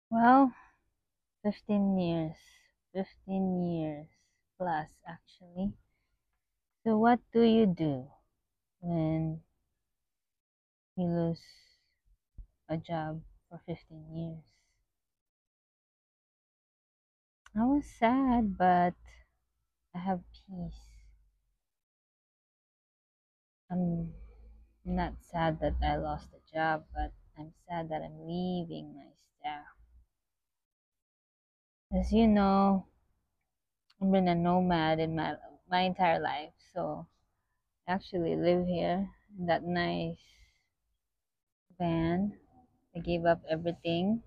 Well, 15 years. 15 years plus, actually. So, what do you do when you lose a job for 15 years? I was sad, but I have peace. I'm not sad that I lost the job, but I'm sad that I'm leaving my staff. As you know, I've been a nomad in my entire life, so I actually live here in that nice van. I gave up everything,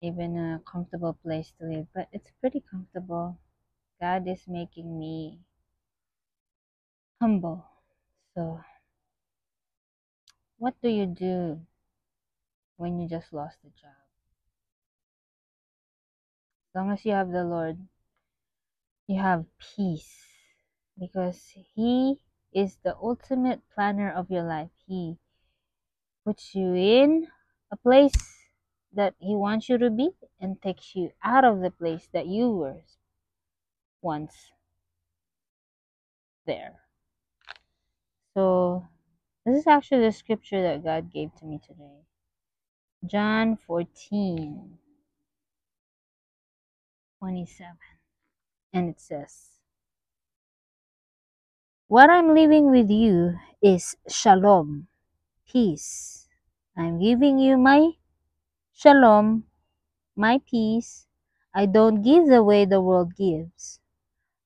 even a comfortable place to live, but it's pretty comfortable. God is making me humble. So, what do you do when you just lost a job? As long as you have the Lord, you have peace because He is the ultimate planner of your life. He puts you in a place that He wants you to be and takes you out of the place that you were once there. So, this is actually the scripture that God gave to me today. John 14:27. And it says, what I'm leaving with you is shalom, peace. I'm giving you my shalom, my peace. I don't give the way the world gives.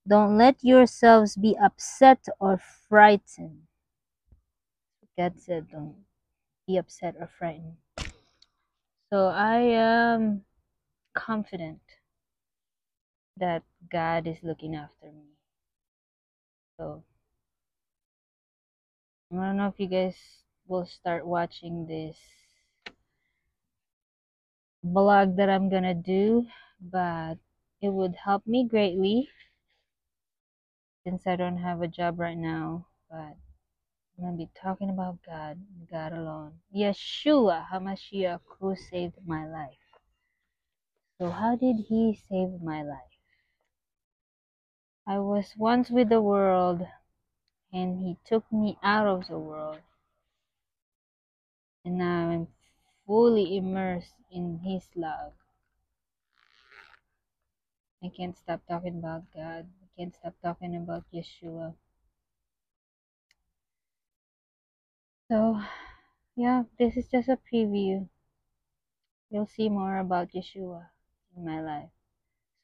Don't let yourselves be upset or frightened. God said, don't be upset or frightened. So I am confident that God is looking after me. So I don't know if you guys will start watching this blog that I'm gonna do, but it would help me greatly since I don't have a job right now. But I'm gonna be talking about God, God alone. Yeshua HaMashiach, who saved my life. So how did He save my life? I was once with the world, and He took me out of the world, and now I'm fully immersed in His love. I can't stop talking about God. I can't stop talking about Yeshua. So, yeah, this is just a preview. You'll see more about Yeshua in my life.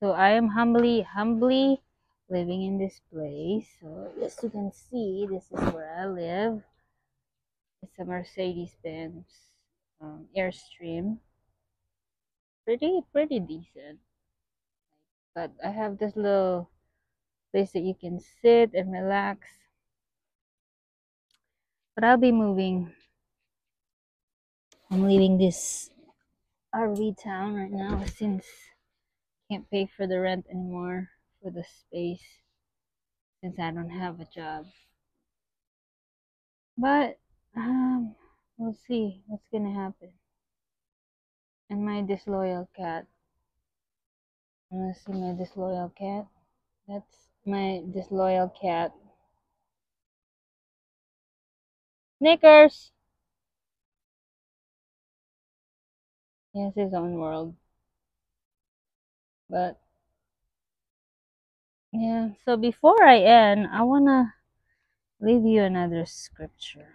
So I am humbly living in this place. So as you can see, this is where I live. It's a Mercedes-Benz Airstream. Pretty decent. But I have this little place that you can sit and relax. But I'll be moving. I'm leaving this RV town right now since I can't pay for the rent anymore for the space since I don't have a job. But we'll see what's gonna happen. And my disloyal cat. Wanna see my disloyal cat? That's my disloyal cat. Snickers! He has his own world. But yeah, so before I end, I wanna leave you another scripture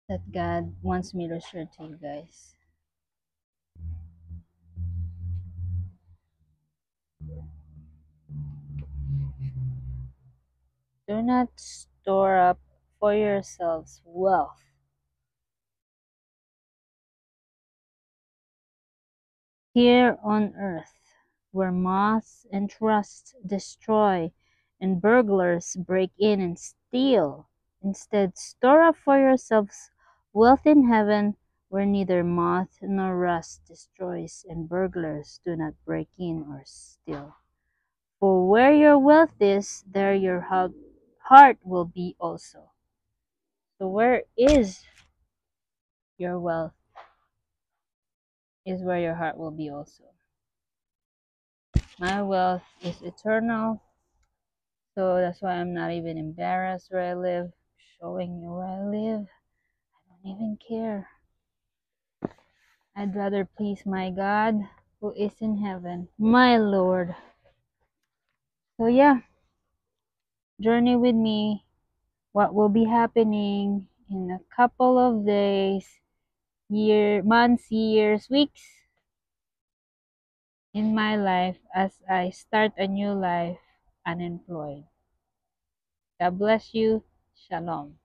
that God wants me to share to you guys. Do not store up for yourselves wealth here on earth, where moths and rust destroy and burglars break in and steal. Instead, store up for yourselves wealth in heaven, where neither moth nor rust destroys and burglars do not break in or steal. For where your wealth is, there your heart will be also. So where is your wealth is where your heart will be also. My wealth is eternal, so that's why I'm not even embarrassed where I live, showing you where I live. I don't even care. I'd rather please my God who is in heaven, my Lord. So yeah, journey with me. What will be happening in a couple of days, months, years, weeks in my life as I start a new life unemployed. God bless you. Shalom.